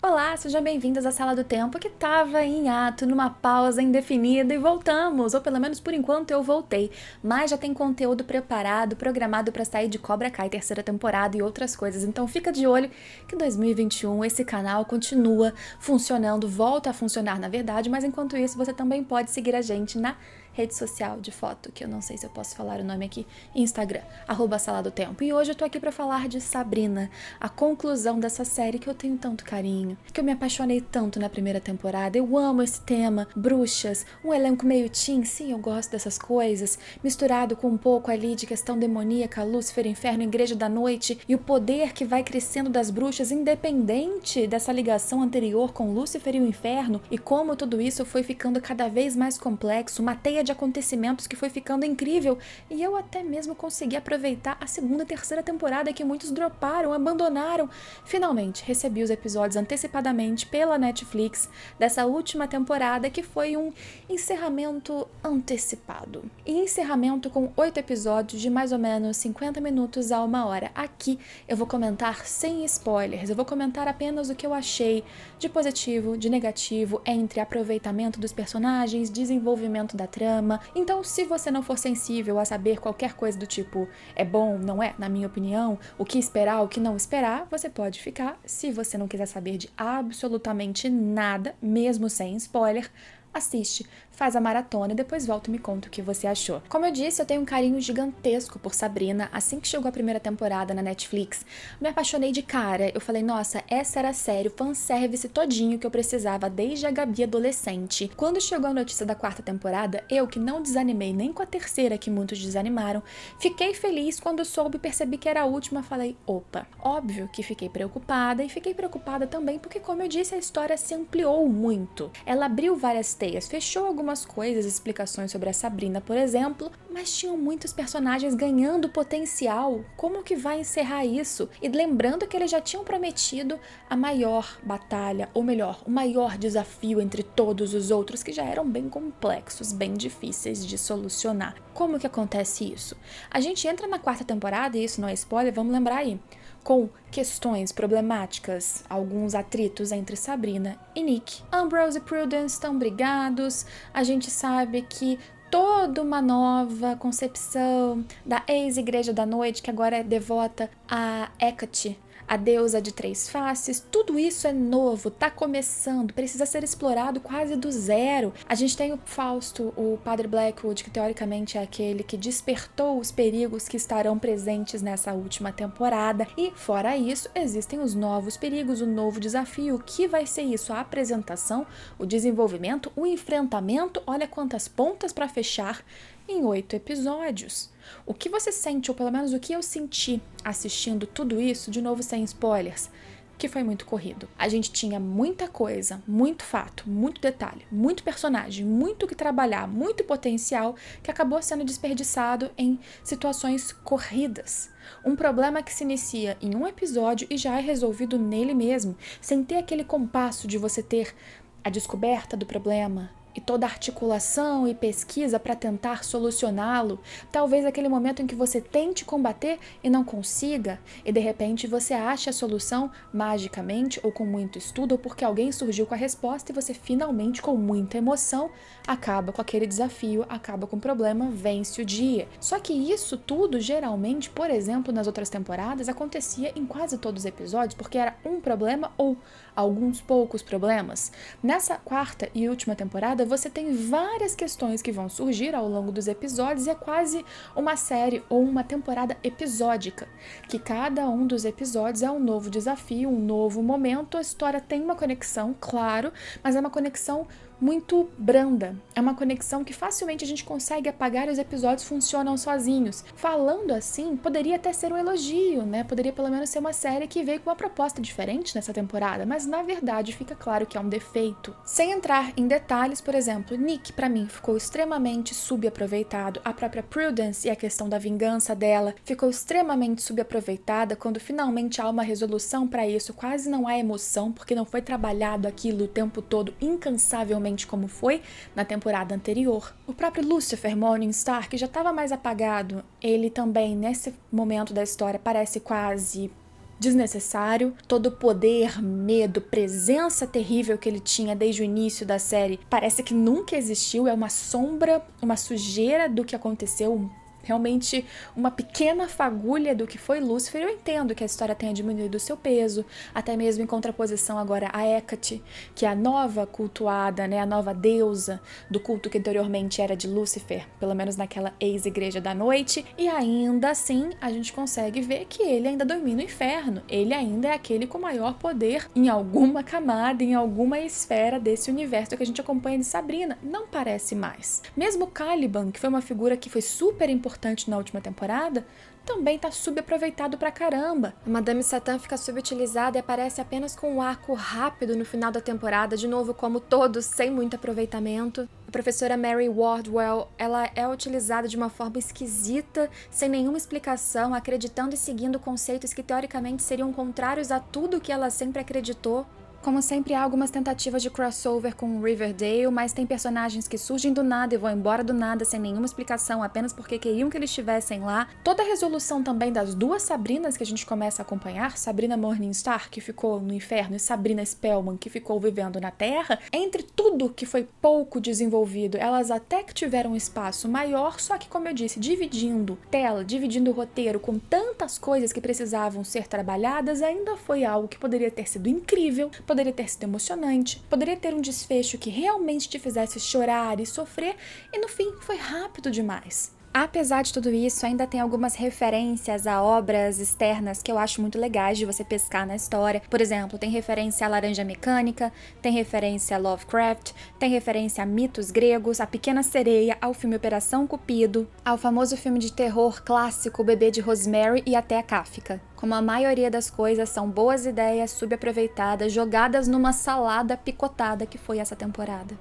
Olá, sejam bem-vindos à Sala do Tempo, que estava em ato, numa pausa indefinida, e voltamos, ou pelo menos por enquanto eu voltei, mas já tem conteúdo preparado, programado para sair de Cobra Kai terceira temporada e outras coisas, então fica de olho que 2021 esse canal continua funcionando, volta a funcionar na verdade, mas enquanto isso você também pode seguir a gente na rede social de foto, que eu não sei se eu posso falar o nome aqui, Instagram, @Sala do Tempo. E hoje eu tô aqui pra falar de Sabrina, a conclusão dessa série que eu tenho tanto carinho, que eu me apaixonei tanto na primeira temporada. Eu amo esse tema, bruxas, um elenco meio teen, sim, eu gosto dessas coisas, misturado com um pouco ali de questão demoníaca, Lúcifer, Inferno, Igreja da Noite, e o poder que vai crescendo das bruxas, independente dessa ligação anterior com Lúcifer e o Inferno, e como tudo isso foi ficando cada vez mais complexo, uma teia de acontecimentos que foi ficando incrível, e eu até mesmo consegui aproveitar a segunda e terceira temporada que muitos droparam, abandonaram. Finalmente recebi os episódios antecipadamente pela Netflix dessa última temporada, que foi um encerramento antecipado. E encerramento com 8 episódios de mais ou menos 50 minutos a 1 hora. Aqui eu vou comentar sem spoilers, eu vou comentar apenas o que eu achei de positivo, de negativo, entre aproveitamento dos personagens, desenvolvimento da trama. Então, se você não for sensível a saber qualquer coisa do tipo é bom, não é, na minha opinião, o que esperar, o que não esperar, você pode ficar. Se você não quiser saber de absolutamente nada, mesmo sem spoiler, assiste, faz a maratona e depois volta e me conta o que você achou. Como eu disse, eu tenho um carinho gigantesco por Sabrina. Assim que chegou a primeira temporada na Netflix, me apaixonei de cara. Eu falei, nossa, essa era a série, o fanservice todinho que eu precisava desde a Gabi adolescente. Quando chegou a notícia da quarta temporada, eu, que não desanimei nem com a terceira, que muitos desanimaram, fiquei feliz quando soube e percebi que era a última. Falei, opa. Óbvio que fiquei preocupada, e fiquei preocupada também porque, como eu disse, a história se ampliou muito. Ela abriu várias teias, fechou algumas coisas, explicações sobre a Sabrina, por exemplo, mas tinham muitos personagens ganhando potencial. Como que vai encerrar isso? E lembrando que eles já tinham prometido a maior batalha, ou melhor, o maior desafio entre todos os outros, que já eram bem complexos, bem difíceis de solucionar. Como que acontece isso? A gente entra na quarta temporada, e isso não é spoiler, vamos lembrar aí, com questões problemáticas, alguns atritos entre Sabrina e Nick. Ambrose e Prudence estão brigados, a gente sabe que toda uma nova concepção da ex-Igreja da Noite, que agora é devota a Hecate, a deusa de 3 faces, tudo isso é novo, tá começando, precisa ser explorado quase do zero. A gente tem o Fausto, o Padre Blackwood, que teoricamente é aquele que despertou os perigos que estarão presentes nessa última temporada, e fora isso, existem os novos perigos, o novo desafio. O que vai ser isso? A apresentação, o desenvolvimento, o enfrentamento, olha quantas pontas para fechar em 8 episódios. O que você sente, ou pelo menos o que eu senti assistindo tudo isso, de novo sem spoilers, que foi muito corrido. A gente tinha muita coisa, muito fato, muito detalhe, muito personagem, muito que trabalhar, muito potencial, que acabou sendo desperdiçado em situações corridas. Um problema que se inicia em um episódio e já é resolvido nele mesmo, sem ter aquele compasso de você ter a descoberta do problema e toda a articulação e pesquisa para tentar solucioná-lo. Talvez aquele momento em que você tente combater e não consiga, e de repente você acha a solução magicamente, ou com muito estudo, ou porque alguém surgiu com a resposta, e você finalmente, com muita emoção, acaba com aquele desafio, acaba com o problema, vence o dia. Só que isso tudo, geralmente, por exemplo, nas outras temporadas, acontecia em quase todos os episódios, porque era um problema ou alguns poucos problemas. Nessa quarta e última temporada, você tem várias questões que vão surgir ao longo dos episódios, e é quase uma série ou uma temporada episódica, que cada um dos episódios é um novo desafio, um novo momento. A história tem uma conexão, claro, mas é uma conexão muito branda. É uma conexão que facilmente a gente consegue apagar e os episódios funcionam sozinhos. Falando assim, poderia até ser um elogio, né? Poderia pelo menos ser uma série que veio com uma proposta diferente nessa temporada, mas na verdade fica claro que é um defeito. Sem entrar em detalhes, por exemplo, Nick pra mim ficou extremamente subaproveitado. A própria Prudence e a questão da vingança dela ficou extremamente subaproveitada. Quando finalmente há uma resolução pra isso, quase não há emoção, porque não foi trabalhado aquilo o tempo todo incansavelmente como foi na temporada anterior. O próprio Lucifer Morningstar, que já estava mais apagado, ele também nesse momento da história parece quase desnecessário. Todo o poder, medo, presença terrível que ele tinha desde o início da série parece que nunca existiu, é uma sombra, uma sujeira do que aconteceu, realmente uma pequena fagulha do que foi Lúcifer. Eu entendo que a história tenha diminuído o seu peso, até mesmo em contraposição agora a Hecate, que é a nova cultuada, né, a nova deusa do culto que anteriormente era de Lúcifer, pelo menos naquela ex-igreja da noite, e ainda assim a gente consegue ver que ele ainda domina o inferno, ele ainda é aquele com maior poder em alguma camada, em alguma esfera desse universo que a gente acompanha de Sabrina, não parece mais. Mesmo Caliban, que foi uma figura que foi super importante na última temporada, também tá subaproveitado pra caramba. A Madame Satã fica subutilizada e aparece apenas com um arco rápido no final da temporada, de novo como todos, sem muito aproveitamento. A professora Mary Wardwell, ela é utilizada de uma forma esquisita, sem nenhuma explicação, acreditando e seguindo conceitos que teoricamente seriam contrários a tudo que ela sempre acreditou. Como sempre, há algumas tentativas de crossover com Riverdale, mas tem personagens que surgem do nada e vão embora do nada sem nenhuma explicação, apenas porque queriam que eles estivessem lá. Toda a resolução também das duas Sabrinas que a gente começa a acompanhar, Sabrina Morningstar, que ficou no inferno, e Sabrina Spellman, que ficou vivendo na Terra, entre tudo que foi pouco desenvolvido, elas até que tiveram um espaço maior, só que, como eu disse, dividindo tela, dividindo o roteiro com tantas coisas que precisavam ser trabalhadas, ainda foi algo que poderia ter sido incrível, poderia ter sido emocionante, poderia ter um desfecho que realmente te fizesse chorar e sofrer, e no fim foi rápido demais. Apesar de tudo isso, ainda tem algumas referências a obras externas que eu acho muito legais de você pescar na história. Por exemplo, tem referência à Laranja Mecânica, tem referência a Lovecraft, tem referência a mitos gregos, a Pequena Sereia, ao filme Operação Cupido, ao famoso filme de terror clássico O Bebê de Rosemary e até a Kafka. Como a maioria das coisas são boas ideias subaproveitadas, jogadas numa salada picotada que foi essa temporada.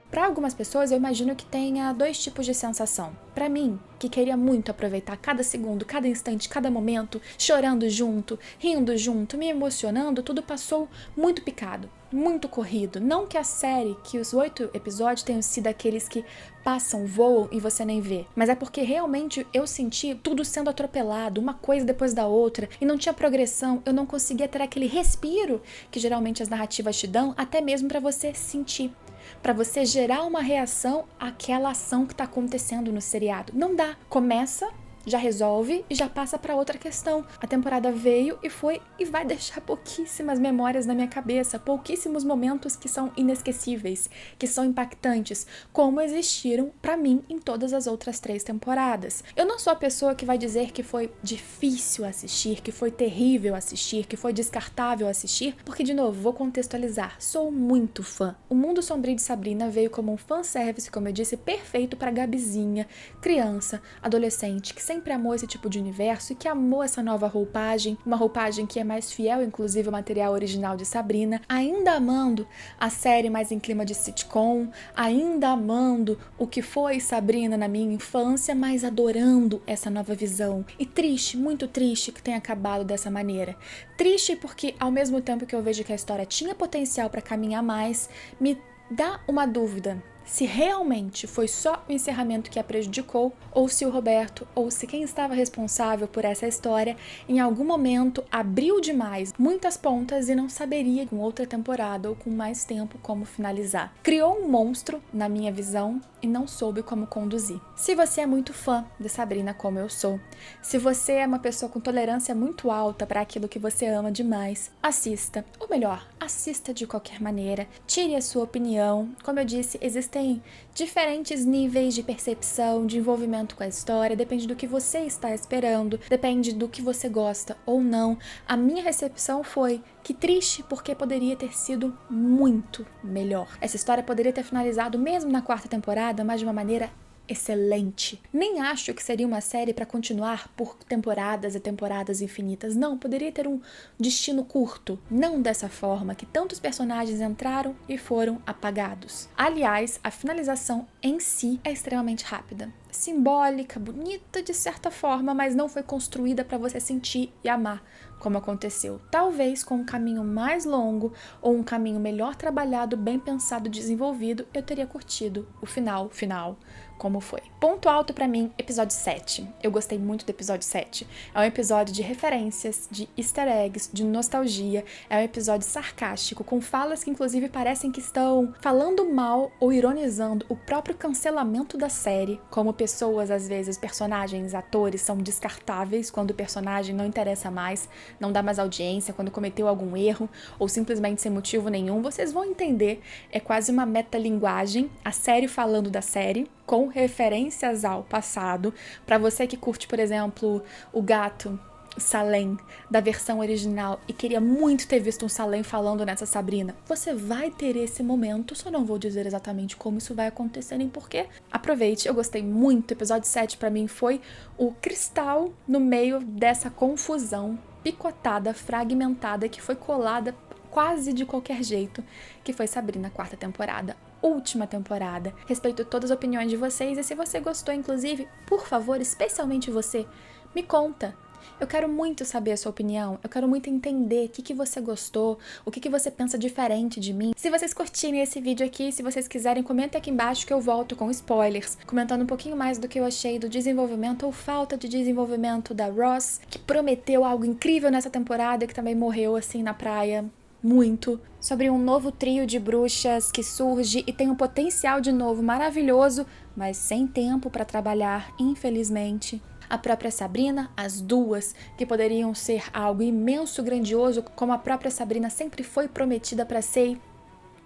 Para algumas pessoas, eu imagino que tenha dois tipos de sensação. Para mim, que queria muito aproveitar cada segundo, cada instante, cada momento, chorando junto, rindo junto, me emocionando, tudo passou muito picado, muito corrido. Não que a série, que os 8 episódios tenham sido aqueles que passam, voam e você nem vê, mas é porque realmente eu senti tudo sendo atropelado, uma coisa depois da outra, e não tinha progressão, eu não conseguia ter aquele respiro que geralmente as narrativas te dão, até mesmo para você sentir, para você gerar uma reação àquela ação que está acontecendo no seriado. Não dá. Começa, já resolve e já passa para outra questão. A temporada veio e foi e vai deixar pouquíssimas memórias na minha cabeça, pouquíssimos momentos que são inesquecíveis, que são impactantes, como existiram para mim em todas as outras 3 temporadas. Eu não sou a pessoa que vai dizer que foi difícil assistir, que foi terrível assistir, que foi descartável assistir, porque, de novo, vou contextualizar. Sou muito fã. O Mundo Sombrio de Sabrina veio como um fanservice, como eu disse, perfeito para Gabizinha, criança, adolescente, que sempre amou esse tipo de universo e que amou essa nova roupagem, uma roupagem que é mais fiel, inclusive, ao material original de Sabrina, ainda amando a série mais em clima de sitcom, ainda amando o que foi Sabrina na minha infância, mas adorando essa nova visão. E triste, muito triste que tenha acabado dessa maneira. Triste porque, ao mesmo tempo que eu vejo que a história tinha potencial para caminhar mais, me dá uma dúvida. Se realmente foi só o encerramento que a prejudicou, ou se o Roberto, ou se quem estava responsável por essa história, em algum momento abriu demais muitas pontas e não saberia com outra temporada ou com mais tempo como finalizar. Criou um monstro, na minha visão, e não soube como conduzir. Se você é muito fã de Sabrina como eu sou, se você é uma pessoa com tolerância muito alta para aquilo que você ama demais, assista, ou melhor, assista de qualquer maneira, tire a sua opinião. Como eu disse, existem diferentes níveis de percepção, de envolvimento com a história, depende do que você está esperando, depende do que você gosta ou não. A minha recepção foi que triste, porque poderia ter sido muito melhor. Essa história poderia ter finalizado mesmo na 4ª temporada, mas de uma maneira excelente. Nem acho que seria uma série para continuar por temporadas e temporadas infinitas. Não, poderia ter um destino curto. Não dessa forma, que tantos personagens entraram e foram apagados. Aliás, a finalização em si é extremamente rápida. Simbólica, bonita de certa forma, mas não foi construída para você sentir e amar como aconteceu. Talvez com um caminho mais longo ou um caminho melhor trabalhado, bem pensado, desenvolvido, eu teria curtido o final, como foi. Ponto alto pra mim, episódio 7. Eu gostei muito do episódio 7. É um episódio de referências, de easter eggs, de nostalgia. É um episódio sarcástico, com falas que inclusive parecem que estão falando mal ou ironizando o próprio cancelamento da série. Como pessoas, às vezes, personagens, atores, são descartáveis quando o personagem não interessa mais, não dá mais audiência, quando cometeu algum erro, ou simplesmente sem motivo nenhum. Vocês vão entender, é quase uma metalinguagem, a série falando da série, com referências ao passado. Para você que curte, por exemplo, o gato Salem da versão original e queria muito ter visto um Salem falando nessa Sabrina, você vai ter esse momento, só não vou dizer exatamente como isso vai acontecer nem porquê. Aproveite, eu gostei muito. O episódio 7 para mim foi o cristal no meio dessa confusão picotada, fragmentada, que foi colada quase de qualquer jeito, que foi Sabrina, 4ª temporada. Última temporada. Respeito todas as opiniões de vocês e se você gostou, inclusive, por favor, especialmente você, me conta. Eu quero muito saber a sua opinião, eu quero muito entender o que você gostou, o que você pensa diferente de mim. Se vocês curtirem esse vídeo aqui, se vocês quiserem, comentem aqui embaixo que eu volto com spoilers, comentando um pouquinho mais do que eu achei do desenvolvimento ou falta de desenvolvimento da Ross, que prometeu algo incrível nessa temporada e que também morreu assim na praia. Muito, sobre um novo trio de bruxas que surge e tem um potencial de novo maravilhoso, mas sem tempo para trabalhar, infelizmente. A própria Sabrina, as duas, que poderiam ser algo imenso, grandioso, como a própria Sabrina sempre foi prometida para ser,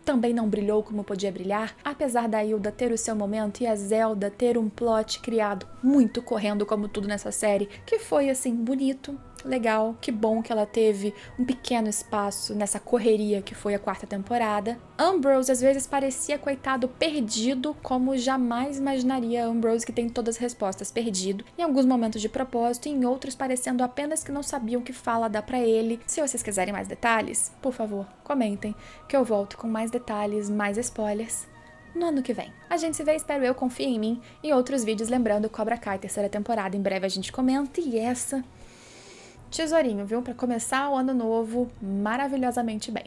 também não brilhou como podia brilhar, apesar da Hilda ter o seu momento e a Zelda ter um plot criado muito correndo como tudo nessa série, que foi assim, bonito, legal, que bom que ela teve um pequeno espaço nessa correria que foi a 4ª temporada. Ambrose às vezes parecia, coitado, perdido, como jamais imaginaria Ambrose, que tem todas as respostas, perdido. Em alguns momentos de propósito, em outros parecendo apenas que não sabiam que fala dar pra ele. Se vocês quiserem mais detalhes, por favor, comentem, que eu volto com mais detalhes, mais spoilers no ano que vem. A gente se vê, espero eu, confia em mim, em outros vídeos, lembrando Cobra Kai, 3ª temporada, em breve a gente comenta, e essa... tesourinho, viu? Pra começar o ano novo maravilhosamente bem.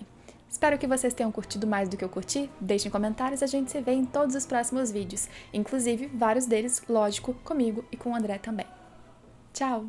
Espero que vocês tenham curtido mais do que eu curti. Deixem comentários, a gente se vê em todos os próximos vídeos. Inclusive, vários deles, lógico, comigo e com o André também. Tchau!